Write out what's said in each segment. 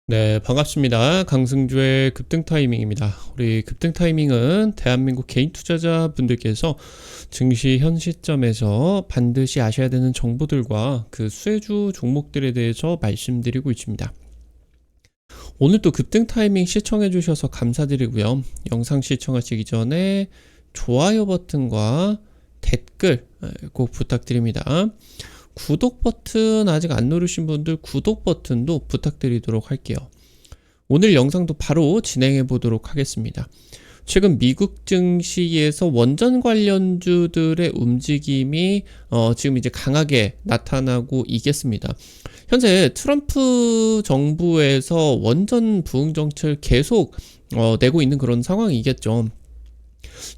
네, 반갑습니다. 강승주의 급등 타이밍입니다. 우리 급등 타이밍은 대한민국 개인 투자자분들께서 증시 현 시점에서 반드시 아셔야 되는 정보들과 그 수혜주 종목들에 대해서 말씀드리고 있습니다. 오늘도 급등 타이밍 시청해 주셔서 감사드리고요. 영상 시청하시기 전에 좋아요 버튼과 댓글 꼭 부탁드립니다. 구독 버튼 아직 안 누르신 분들 구독 버튼도 부탁드리도록 할게요. 오늘 영상도 바로 진행해 보도록 하겠습니다. 최근 미국 증시에서 원전 관련주들의 움직임이 지금 이제 강하게 나타나고 있겠습니다. 현재 트럼프 정부에서 원전 부흥 정책을 계속 내고 있는 그런 상황이겠죠.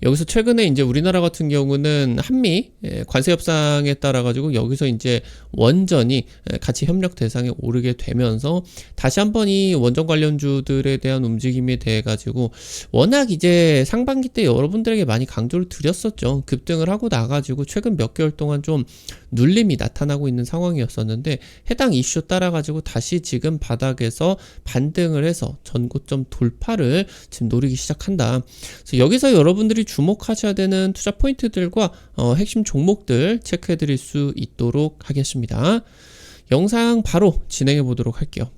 여기서 최근에 이제 우리나라 같은 경우는 한미 관세 협상에 따라 가지고 여기서 이제 원전이 같이 협력 대상에 오르게 되면서 다시 한번 이 원전 관련주들에 대한 움직임이 돼 가지고 워낙 이제 상반기 때 여러분들에게 많이 강조를 드렸었죠. 급등을 하고 나가지고 최근 몇 개월 동안 좀 눌림이 나타나고 있는 상황이었었는데 해당 이슈 따라 가지고 다시 지금 바닥에서 반등을 해서 전고점 돌파를 지금 노리기 시작한다. 그래서 여기서 여러분들이 주목하셔야 되는 투자 포인트들과 핵심 종목들 체크해 드릴 수 있도록 하겠습니다. 영상 바로 진행해 보도록 할게요.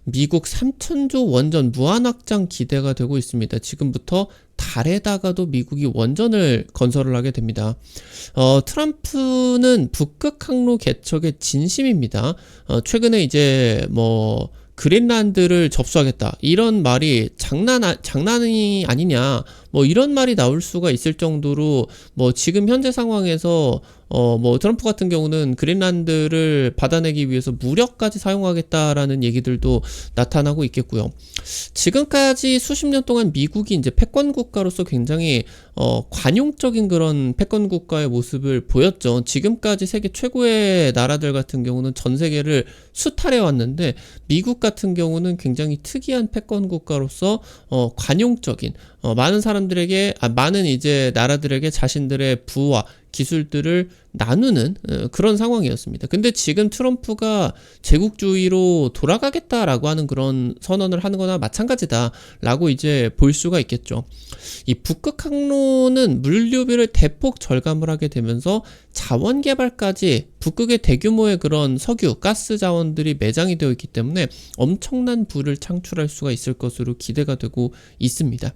미국 3천조 원전 무한 확장 기대가 되고 있습니다. 지금부터 달에다가도 미국이 원전을 건설을 하게 됩니다. 트럼프는 북극 항로 개척의 진심입니다. 최근에 이제 그린란드를 접수하겠다 이런 말이 장난이 아니냐 이런 말이 나올 수가 있을 정도로 지금 현재 상황에서 트럼프 같은 경우는 그린란드를 받아내기 위해서 무력까지 사용하겠다라는 얘기들도 나타나고 있겠고요. 지금까지 수십 년 동안 미국이 이제 패권 국가로서 굉장히 관용적인 그런 패권 국가의 모습을 보였죠. 지금까지 세계 최고의 나라들 같은 경우는 전 세계를 수탈해 왔는데 미국 같은 경우는 굉장히 특이한 패권 국가로서 관용적인 많은 이제 나라들에게 자신들의 부와 기술들을 나누는 그런 상황이었습니다. 근데 지금 트럼프가 제국주의로 돌아가겠다라고 하는 그런 선언을 하는 거나 마찬가지다라고 이제 볼 수가 있겠죠. 이 북극 항로는 물류비를 대폭 절감을 하게 되면서 자원 개발까지 북극의 대규모의 그런 석유, 가스 자원들이 매장이 되어 있기 때문에 엄청난 부를 창출할 수가 있을 것으로 기대가 되고 있습니다.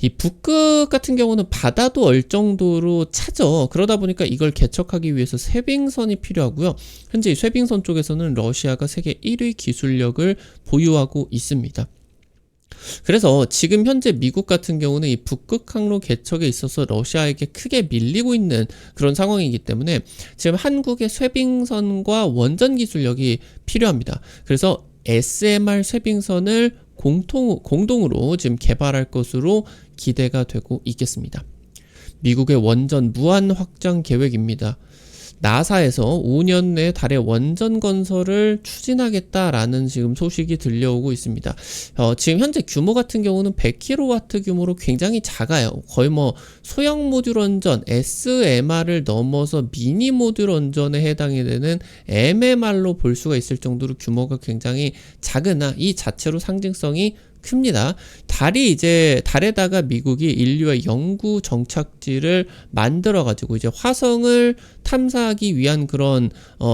이 북극 같은 경우는 바다도 얼 정도로 차죠. 그러다 보니까 이걸 개척하기 위해서 쇄빙선이 필요하고요. 현재 이 쇄빙선 쪽에서는 러시아가 세계 1위 기술력을 보유하고 있습니다. 그래서 지금 현재 미국 같은 경우는 이 북극 항로 개척에 있어서 러시아에게 크게 밀리고 있는 그런 상황이기 때문에 지금 한국의 쇄빙선과 원전 기술력이 필요합니다. 그래서 SMR 쇄빙선을 공동으로 지금 개발할 것으로 기대가 되고 있겠습니다. 미국의 원전 무한 확장 계획입니다. 나사에서 5년 내에 달의 원전 건설을 추진하겠다라는 지금 소식이 들려오고 있습니다. 지금 현재 규모 같은 경우는 100kW 규모로 굉장히 작아요. 거의 소형 모듈 원전 SMR을 넘어서 미니 모듈 원전에 해당이 되는 MMR로 볼 수가 있을 정도로 규모가 굉장히 작으나 이 자체로 상징성이 큽니다. 달에다가 미국이 인류의 영구 정착지를 만들어 가지고 이제 화성을 탐사하기 위한 그런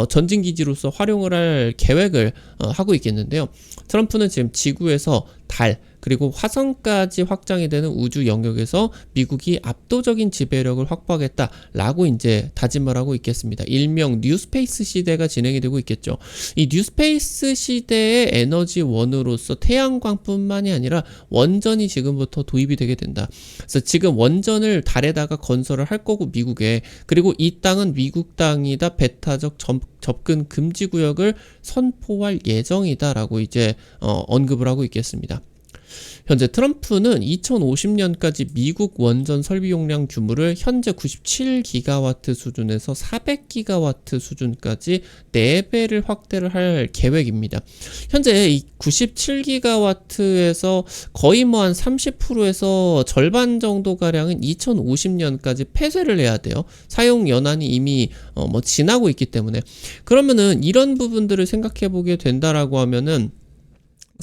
전진 기지로서 활용을 할 계획을 하고 있겠는데요. 트럼프는 지금 지구에서 달 그리고 화성까지 확장이 되는 우주 영역에서 미국이 압도적인 지배력을 확보하겠다라고 이제 다짐을 하고 있겠습니다. 일명 뉴스페이스 시대가 진행이 되고 있겠죠. 이 뉴스페이스 시대의 에너지원으로서 태양광뿐만이 아니라 원전이 지금부터 도입이 되게 된다. 그래서 지금 원전을 달에다가 건설을 할 거고 미국에 그리고 이 땅은 미국 땅이다 배타적 접근 금지 구역을 선포할 예정이다라고 이제 언급을 하고 있겠습니다. 현재 트럼프는 2050년까지 미국 원전 설비 용량 규모를 현재 97기가와트 수준에서 400기가와트 수준까지 4배를 확대를 할 계획입니다. 현재 이 97기가와트에서 거의 한 30%에서 절반 정도가량은 2050년까지 폐쇄를 해야 돼요. 사용 연한이 이미 지나고 있기 때문에. 그러면은 이런 부분들을 생각해 보게 된다라고 하면은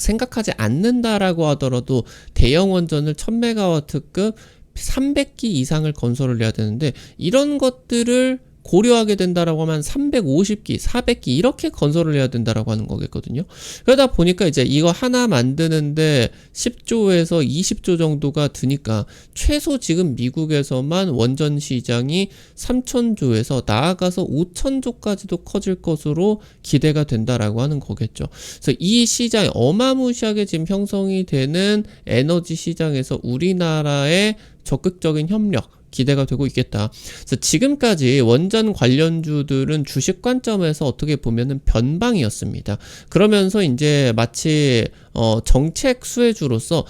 생각하지 않는다라고 하더라도 대형 원전을 1000메가와트급 300기 이상을 건설을 해야 되는데, 이런 것들을 고려하게 된다라고 하면 350기, 400기 이렇게 건설을 해야 된다라고 하는 거겠거든요. 그러다 보니까 이제 이거 하나 만드는데 10조에서 20조 정도가 드니까 최소 지금 미국에서만 원전 시장이 3000조에서 나아가서 5000조까지도 커질 것으로 기대가 된다라고 하는 거겠죠. 그래서 이 시장이 어마무시하게 지금 형성이 되는 에너지 시장에서 우리나라의 적극적인 협력 기대가 되고 있겠다. 그래서 지금까지 원전 관련주들은 주식 관점에서 어떻게 보면은 변방이었습니다. 그러면서 이제 마치 정책 수혜주로서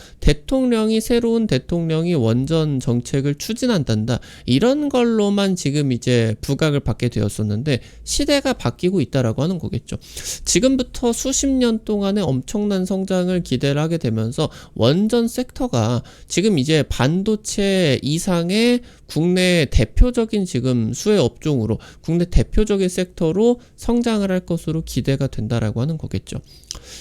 새로운 대통령이 원전 정책을 추진한단다, 이런 걸로만 지금 이제 부각을 받게 되었었는데, 시대가 바뀌고 있다라고 하는 거겠죠. 지금부터 수십 년 동안의 엄청난 성장을 기대를 하게 되면서 원전 섹터가 지금 이제 반도체 이상의 국내 대표적인 지금 수혜 업종으로, 국내 대표적인 섹터로 성장을 할 것으로 기대가 된다라고 하는 거겠죠.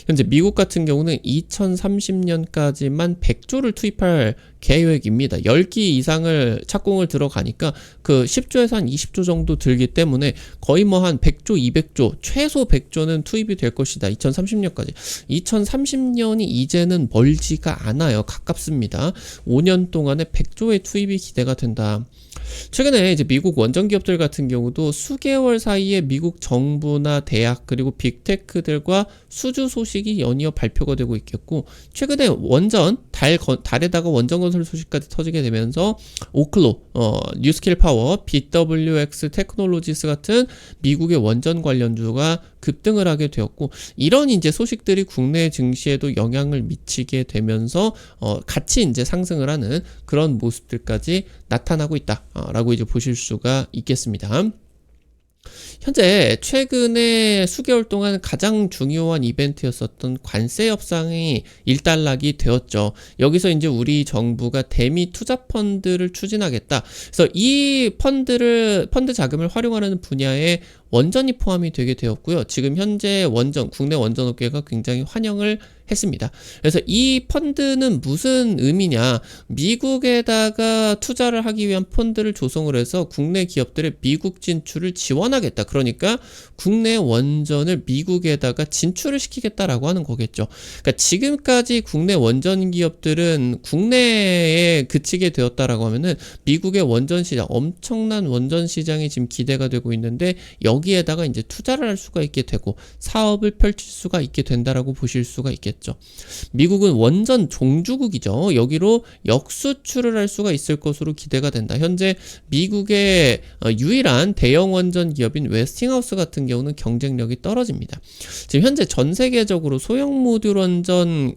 현재 미국 같은 경우는 2030년까지만 100조를 투입할 계획입니다. 10기 이상을 착공을 들어가니까 그 10조에서 한 20조 정도 들기 때문에 거의 뭐 한 100조, 200조, 최소 100조는 투입이 될 것이다. 2030년까지. 2030년이 이제는 멀지가 않아요. 가깝습니다. 5년 동안에 100조의 투입이 기대가 된다. 최근에 이제 미국 원전 기업들 같은 경우도 수개월 사이에 미국 정부나 대학 그리고 빅테크들과 수주 소식이 연이어 발표가 되고 있겠고, 최근에 달에다가 원전 건설 소식까지 터지게 되면서 오클로, 뉴스킬 파워, BWX 테크놀로지스 같은 미국의 원전 관련주가 급등을 하게 되었고, 이런 이제 소식들이 국내 증시에도 영향을 미치게 되면서 같이 이제 상승을 하는 그런 모습들까지 나타나고 있다라고 이제 보실 수가 있겠습니다. 현재 최근에 수개월 동안 가장 중요한 이벤트였었던 관세 협상이 일단락이 되었죠. 여기서 이제 우리 정부가 대미 투자 펀드를 추진하겠다. 그래서 이 펀드 자금을 활용하는 분야에 원전이 포함이 되게 되었고요. 지금 현재 국내 원전 업계가 굉장히 환영을 했습니다. 그래서 이 펀드는 무슨 의미냐? 미국에다가 투자를 하기 위한 펀드를 조성을 해서 국내 기업들의 미국 진출을 지원하겠다. 그러니까 국내 원전을 미국에다가 진출을 시키겠다라고 하는 거겠죠. 그러니까 지금까지 국내 원전 기업들은 국내에 그치게 되었다라고 하면은 미국의 원전 시장, 엄청난 원전 시장이 지금 기대가 되고 있는데, 여기에다가 이제 투자를 할 수가 있게 되고 사업을 펼칠 수가 있게 된다라고 보실 수가 있겠죠. 미국은 원전 종주국이죠. 여기로 역수출을 할 수가 있을 것으로 기대가 된다. 현재 미국의 유일한 대형 원전 기업인 웨스팅하우스 같은 경우는 경쟁력이 떨어집니다. 지금 현재 전 세계적으로 소형 모듈 원전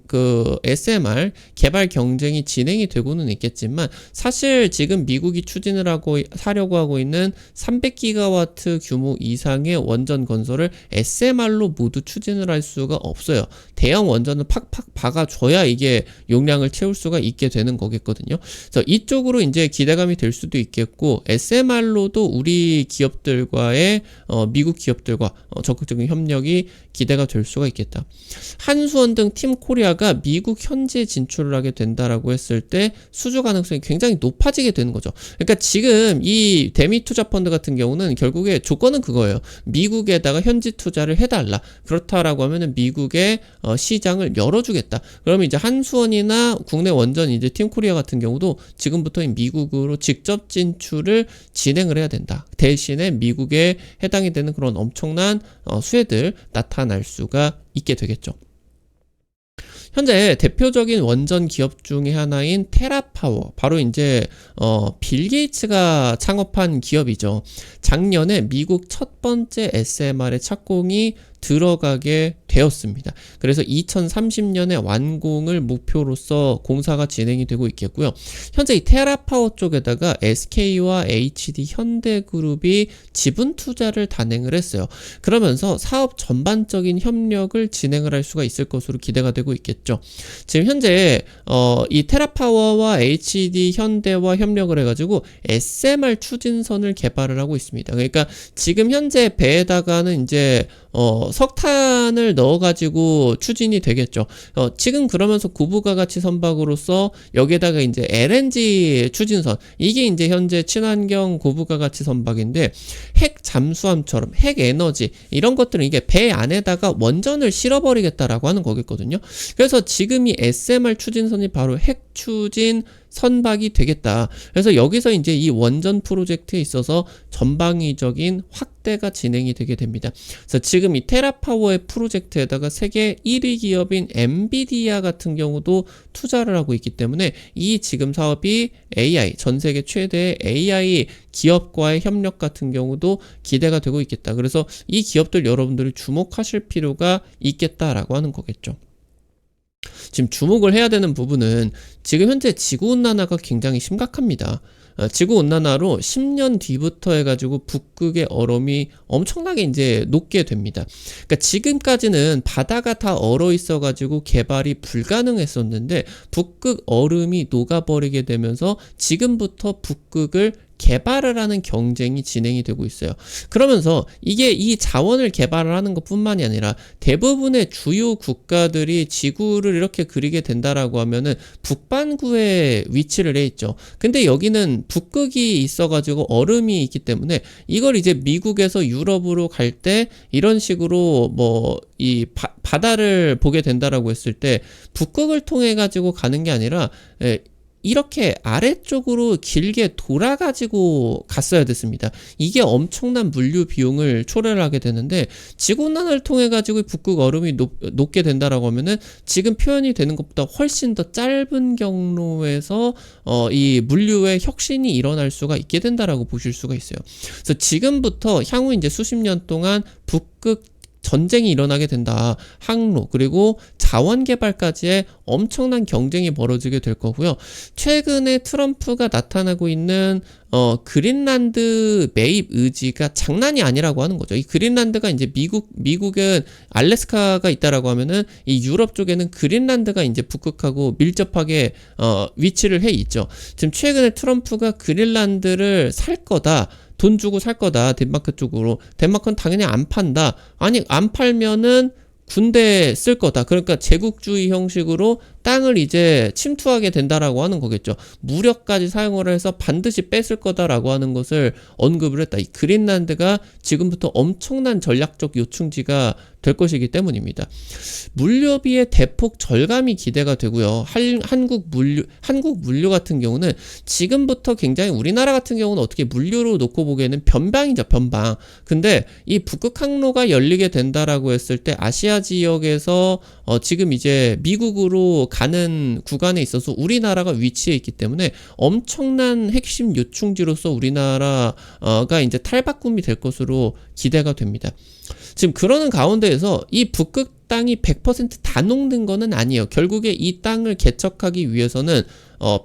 SMR 개발 경쟁이 진행이 되고는 있겠지만, 사실 지금 미국이 추진을 하려고 하고 있는 300기가와트 규모 이상의 원전 건설을 SMR로 모두 추진을 할 수가 없어요. 대형 원전은 팍팍 박아줘야 이게 용량을 채울 수가 있게 되는 거겠거든요. 그래서 이쪽으로 이제 기대감이 될 수도 있겠고, SMR로도 우리 기업들과의 미국 기업들과 적극적인 협력이 기대가 될 수가 있겠다. 한수원 등 팀코리아가 미국 현지에 진출을 하게 된다라고 했을 때 수주 가능성이 굉장히 높아지게 되는 거죠. 그러니까 지금 이 대미 투자 펀드 같은 경우는 결국에 조건은 그거예요. 미국에다가 현지 투자를 해달라. 그렇다라고 하면은 미국의 시장을 열어주겠다. 그러면 이제 한수원이나 국내 원전 이제 팀코리아 같은 경우도 지금부터 미국으로 직접 진출을 진행을 해야 된다. 대신에 미국에 해당이 되는 그런 엄청난 수혜들 나타날 수가 있게 되겠죠. 현재 대표적인 원전 기업 중에 하나인 테라파워, 바로 이제 빌 게이츠가 창업한 기업이죠. 작년에 미국 첫 번째 SMR의 착공이 들어가게 되었습니다. 그래서 2030년에 완공을 목표로서 공사가 진행이 되고 있겠고요. 현재 이 테라파워 쪽에다가 SK와 HD 현대그룹이 지분 투자를 단행을 했어요. 그러면서 사업 전반적인 협력을 진행을 할 수가 있을 것으로 기대가 되고 있겠죠. 지금 현재 이 테라파워와 HD 현대와 협력을 해가지고 SMR 추진선을 개발을 하고 있습니다. 그러니까 지금 현재 배에다가는 이제 석탄을 넣어가지고 추진이 되겠죠. 지금 그러면서 고부가가치 선박으로서 여기에다가 이제 LNG 추진선, 이게 이제 현재 친환경 고부가가치 선박인데, 핵 잠수함처럼 핵 에너지 이런 것들은 이게 배 안에다가 원전을 실어버리겠다라고 하는 거겠거든요. 그래서 지금 이 SMR 추진선이 바로 핵 추진 선박이 되겠다. 그래서 여기서 이제 이 원전 프로젝트에 있어서 전방위적인 확대가 진행이 되게 됩니다. 그래서 지금 이 테라파워의 프로젝트에다가 세계 1위 기업인 엔비디아 같은 경우도 투자를 하고 있기 때문에 이 지금 사업이 AI, 전 세계 최대의 AI 기업과의 협력 같은 경우도 기대가 되고 있겠다. 그래서 이 기업들 여러분들이 주목하실 필요가 있겠다라고 하는 거겠죠. 지금 주목을 해야 되는 부분은 지금 현재 지구온난화가 굉장히 심각합니다. 지구온난화로 10년 뒤부터 해가지고 북극의 얼음이 엄청나게 이제 녹게 됩니다. 그러니까 지금까지는 바다가 다 얼어 있어가지고 개발이 불가능했었는데 북극 얼음이 녹아버리게 되면서 지금부터 북극을 개발을 하는 경쟁이 진행이 되고 있어요. 그러면서 이게 이 자원을 개발을 하는 것 뿐만이 아니라 대부분의 주요 국가들이 지구를 이렇게 그리게 된다라고 하면은 북반구에 위치를 해 있죠. 근데 여기는 북극이 있어가지고 얼음이 있기 때문에 이걸 이제 미국에서 유럽으로 갈 때 이런 식으로 뭐 이 바다를 보게 된다라고 했을 때 북극을 통해 가지고 가는 게 아니라 이렇게 아래쪽으로 길게 돌아가지고 갔어야 됐습니다. 이게 엄청난 물류 비용을 초래를 하게 되는데 지구온난화를 통해 가지고 북극 얼음이 녹게 된다라고 하면은 지금 표현이 되는 것보다 훨씬 더 짧은 경로에서 이 물류의 혁신이 일어날 수가 있게 된다라고 보실 수가 있어요. 그래서 지금부터 향후 이제 수십 년 동안 북극 전쟁이 일어나게 된다. 항로 그리고 자원 개발까지의 엄청난 경쟁이 벌어지게 될 거고요. 최근에 트럼프가 나타나고 있는 그린란드 매입 의지가 장난이 아니라고 하는 거죠. 이 그린란드가 이제 미국은 알래스카가 있다라고 하면은 이 유럽 쪽에는 그린란드가 이제 북극하고 밀접하게 위치를 해 있죠. 지금 최근에 트럼프가 그린란드를 살 거다. 돈 주고 살 거다. 덴마크 쪽으로. 덴마크는 당연히 안 판다. 아니 안 팔면은 군대에 쓸 거다. 그러니까 제국주의 형식으로 땅을 이제 침투하게 된다라고 하는 거겠죠. 무력까지 사용을 해서 반드시 뺏을 거다라고 하는 것을 언급을 했다. 이 그린란드가 지금부터 엄청난 전략적 요충지가 될 것이기 때문입니다. 물류비의 대폭 절감이 기대가 되고요. 한국 물류 같은 경우는 지금부터 굉장히 우리나라 같은 경우는 어떻게 물류로 놓고 보기에는 변방이죠, 변방. 근데 이 북극 항로가 열리게 된다라고 했을 때 아시아 지역에서 지금 이제 미국으로 가는 구간에 있어서 우리나라가 위치해 있기 때문에 엄청난 핵심 요충지로서 우리나라가 이제 탈바꿈이 될 것으로 기대가 됩니다. 지금 그러는 가운데에서 이 북극 땅이 100%다 녹는 거는 아니에요. 결국에 이 땅을 개척하기 위해서는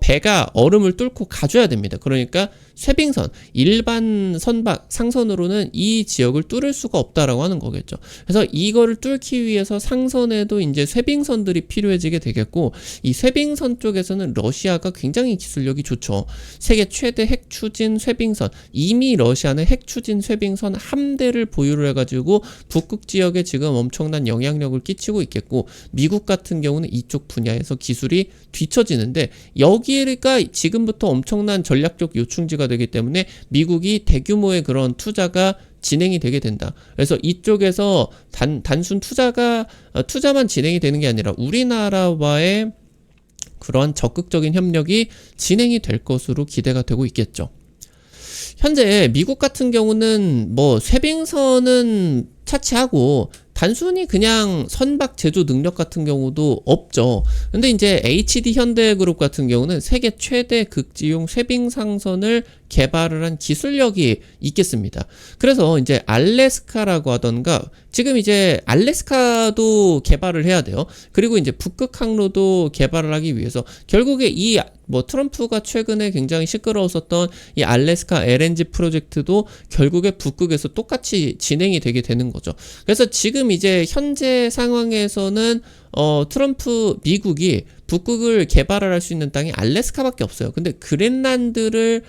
배가 얼음을 뚫고 가줘야 됩니다. 그러니까 쇄빙선, 일반 선박, 상선으로는 이 지역을 뚫을 수가 없다라고 하는 거겠죠. 그래서 이거를 뚫기 위해서 상선에도 이제 쇄빙선들이 필요해지게 되겠고, 이 쇄빙선 쪽에서는 러시아가 굉장히 기술력이 좋죠. 세계 최대 핵 추진 쇄빙선, 이미 러시아는 핵 추진 쇄빙선 함대를 보유를 해가지고 북극 지역에 지금 엄청난 영향력을 끼치고 있겠고, 미국 같은 경우는 이쪽 분야에서 기술이 뒤처지는데 여기가 지금부터 엄청난 전략적 요충지가 되기 때문에 미국이 대규모의 그런 투자가 진행이 되게 된다. 그래서 이쪽에서 단순 투자만 진행이 되는 게 아니라 우리나라와의 그러한 적극적인 협력이 진행이 될 것으로 기대가 되고 있겠죠. 현재 미국 같은 경우는 뭐 쇄빙선은 차치하고 단순히 그냥 선박 제조 능력 같은 경우도 없죠. 근데 이제 HD 현대그룹 같은 경우는 세계 최대 극지용 쇄빙상선을 개발을 한 기술력이 있겠습니다. 그래서 이제 알래스카라고 하던가 지금 이제 알래스카도 개발을 해야 돼요. 그리고 이제 북극 항로도 개발을 하기 위해서 결국에 이 뭐 트럼프가 최근에 굉장히 시끄러웠었던 이 알래스카 LNG 프로젝트도 결국에 북극에서 똑같이 진행이 되게 되는 거죠. 그래서 지금 이제 현재 상황에서는 미국이 북극을 개발을 할 수 있는 땅이 알래스카밖에 없어요. 근데 그린란드를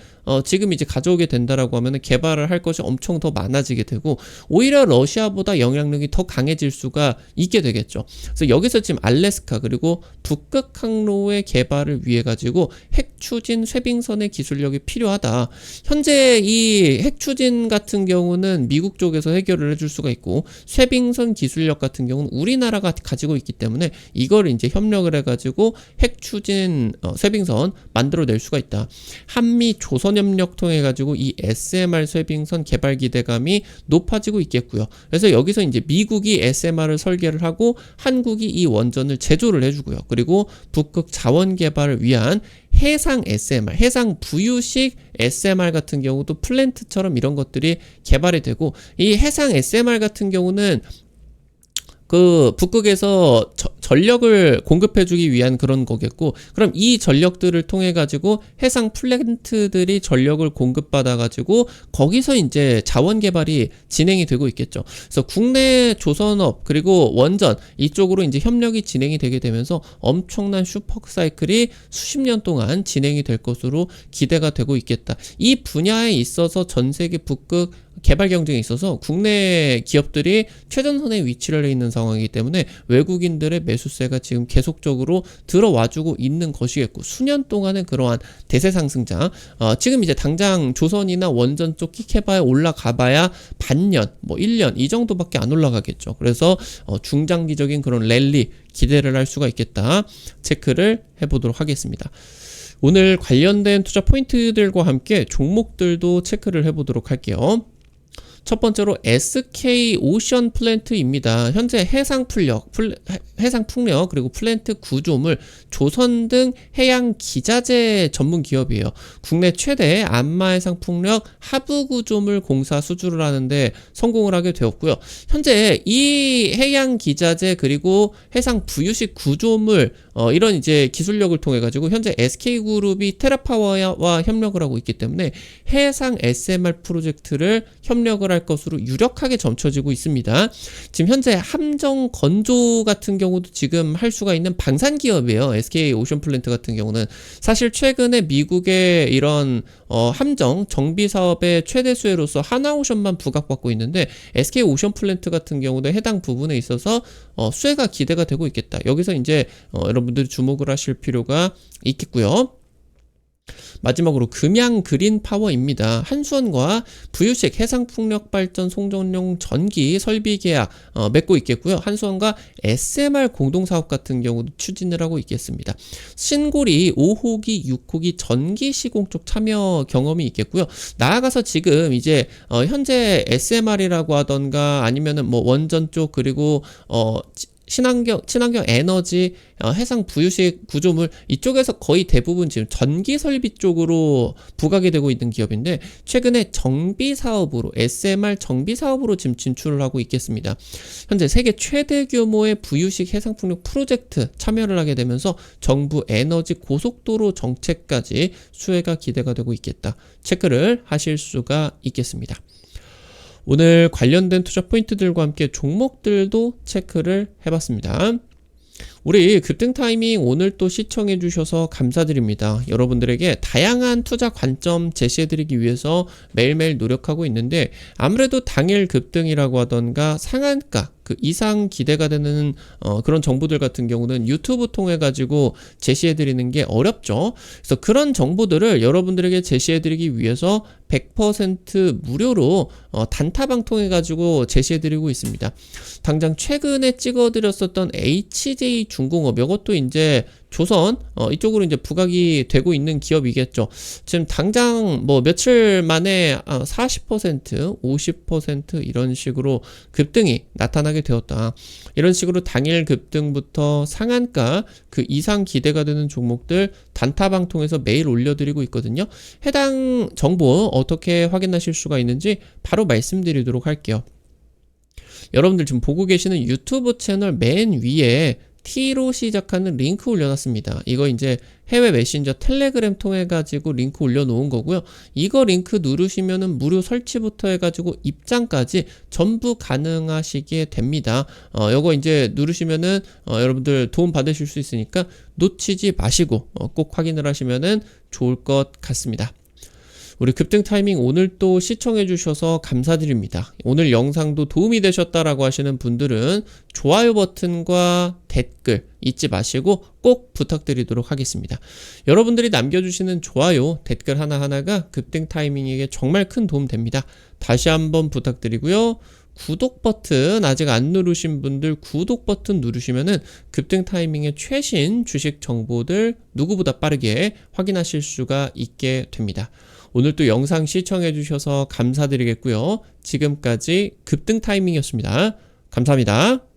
지금 이제 가져오게 된다라고 하면은 개발을 할 것이 엄청 더 많아지게 되고 오히려 러시아보다 영향력이 더 강해질 수가 있게 되겠죠. 그래서 여기서 지금 알래스카 그리고 북극 항로의 개발을 위해 가지고 핵추진 쇄빙선의 기술력이 필요하다. 현재 이 핵추진 같은 경우는 미국 쪽에서 해결을 해줄 수가 있고 쇄빙선 기술력 같은 경우는 우리나라가 가지고 있기 때문에 이걸 이제 협력을 해가지고 핵추진 쇄빙선 만들어낼 수가 있다. 한미 조선협력 통해 가지고 이 SMR 쇄빙선 개발 기대감이 높아지고 있겠고요. 그래서 여기서 이제 미국이 SMR을 설계를 하고 한국이 이 원전을 제조를 해주고요. 그리고 북극 자원 개발을 위한 해상 SMR, 해상 부유식 SMR 같은 경우도 플랜트처럼 이런 것들이 개발이 되고 이 해상 SMR 같은 경우는 그 북극에서 전력을 공급해주기 위한 그런 거겠고 그럼 이 전력들을 통해 가지고 해상 플랜트들이 전력을 공급받아 가지고 거기서 이제 자원 개발이 진행이 되고 있겠죠. 그래서 국내 조선업 그리고 원전 이쪽으로 이제 협력이 진행이 되게 되면서 엄청난 슈퍼사이클이 수십 년 동안 진행이 될 것으로 기대가 되고 있겠다. 이 분야에 있어서 전 세계 북극 개발 경쟁에 있어서 국내 기업들이 최전선에 위치를 해 있는 상황이기 때문에 외국인들의 매수세가 지금 계속적으로 들어와주고 있는 것이겠고 수년 동안은 그러한 대세 상승장 지금 이제 당장 조선이나 원전 쪽 끽해봐야 올라가봐야 반년 뭐 1년 이 정도밖에 안 올라가겠죠. 그래서 중장기적인 그런 랠리 기대를 할 수가 있겠다. 체크를 해보도록 하겠습니다. 오늘 관련된 투자 포인트들과 함께 종목들도 체크를 해보도록 할게요. 첫 번째로 SK 오션 플랜트입니다. 현재 해상 풍력 그리고 플랜트 구조물, 조선 등 해양 기자재 전문 기업이에요. 국내 최대 안마 해상 풍력 하부 구조물 공사 수주를 하는데 성공을 하게 되었고요. 현재 이 해양 기자재 그리고 해상 부유식 구조물 이런 이제 기술력을 통해 가지고 현재 SK그룹이 테라파워와 협력을 하고 있기 때문에 해상 SMR 프로젝트를 협력을 할 것으로 유력하게 점쳐지고 있습니다. 지금 현재 함정 건조 같은 경우도 지금 할 수가 있는 방산 기업이에요. SK 오션 플랜트 같은 경우는 사실 최근에 미국의 이런 함정 정비 사업의 최대 수혜로서 하나오션만 부각받고 있는데 SK 오션 플랜트 같은 경우도 해당 부분에 있어서 수혜가 기대가 되고 있겠다. 여기서 이제 여러분들이 주목을 하실 필요가 있겠고요. 마지막으로 금양 그린파워입니다. 한수원과 부유식 해상풍력발전 송전용 전기 설비 계약 맺고 있겠고요. 한수원과 SMR 공동사업 같은 경우도 추진을 하고 있겠습니다. 신고리 5호기, 6호기 전기 시공 쪽 참여 경험이 있겠고요. 나아가서 지금 이제 현재 SMR이라고 하던가 아니면은 뭐 원전 쪽 그리고 친환경 에너지, 해상 부유식 구조물 이쪽에서 거의 대부분 지금 전기 설비 쪽으로 부각이 되고 있는 기업인데 최근에 정비 사업으로 SMR 정비 사업으로 지금 진출을 하고 있겠습니다. 현재 세계 최대 규모의 부유식 해상 풍력 프로젝트 참여를 하게 되면서 정부 에너지 고속도로 정책까지 수혜가 기대가 되고 있겠다. 체크를 하실 수가 있겠습니다. 오늘 관련된 투자 포인트들과 함께 종목들도 체크를 해봤습니다. 우리 급등 타이밍 오늘 또 시청해 주셔서 감사드립니다. 여러분들에게 다양한 투자 관점 제시해드리기 위해서 매일매일 노력하고 있는데 아무래도 당일 급등이라고 하던가 상한가 그 이상 기대가 되는 그런 정보들 같은 경우는 유튜브 통해 가지고 제시해드리는 게 어렵죠. 그래서 그런 정보들을 여러분들에게 제시해드리기 위해서 100% 무료로 단타방 통해 가지고 제시해드리고 있습니다. 당장 최근에 찍어드렸었던 HJ 중공업 이것도 이제 조선 이쪽으로 이제 부각이 되고 있는 기업이겠죠. 지금 당장 뭐 며칠 만에 40%, 50% 이런 식으로 급등이 나타나게 되었다. 이런 식으로 당일 급등부터 상한가 그 이상 기대가 되는 종목들 단타방 통해서 매일 올려드리고 있거든요. 해당 정보 어떻게 확인하실 수가 있는지 바로 말씀드리도록 할게요. 여러분들 지금 보고 계시는 유튜브 채널 맨 위에 T로 시작하는 링크 올려놨습니다. 이거 이제 해외 메신저 텔레그램 통해 가지고 링크 올려놓은 거고요. 이거 링크 누르시면은 무료 설치부터 해가지고 입장까지 전부 가능하시게 됩니다. 요거 이제 누르시면은 여러분들 도움 받으실 수 있으니까 놓치지 마시고 꼭 확인을 하시면은 좋을 것 같습니다. 우리 급등 타이밍 오늘 또 시청해 주셔서 감사드립니다. 오늘 영상도 도움이 되셨다라고 하시는 분들은 좋아요 버튼과 댓글 잊지 마시고 꼭 부탁드리도록 하겠습니다. 여러분들이 남겨주시는 좋아요, 댓글 하나하나가 급등 타이밍에게 정말 큰 도움 됩니다. 다시 한번 부탁드리고요. 구독 버튼 아직 안 누르신 분들 구독 버튼 누르시면은 급등 타이밍의 최신 주식 정보들 누구보다 빠르게 확인하실 수가 있게 됩니다. 오늘 또 영상 시청해 주셔서 감사드리겠고요. 지금까지 급등 타이밍이었습니다. 감사합니다.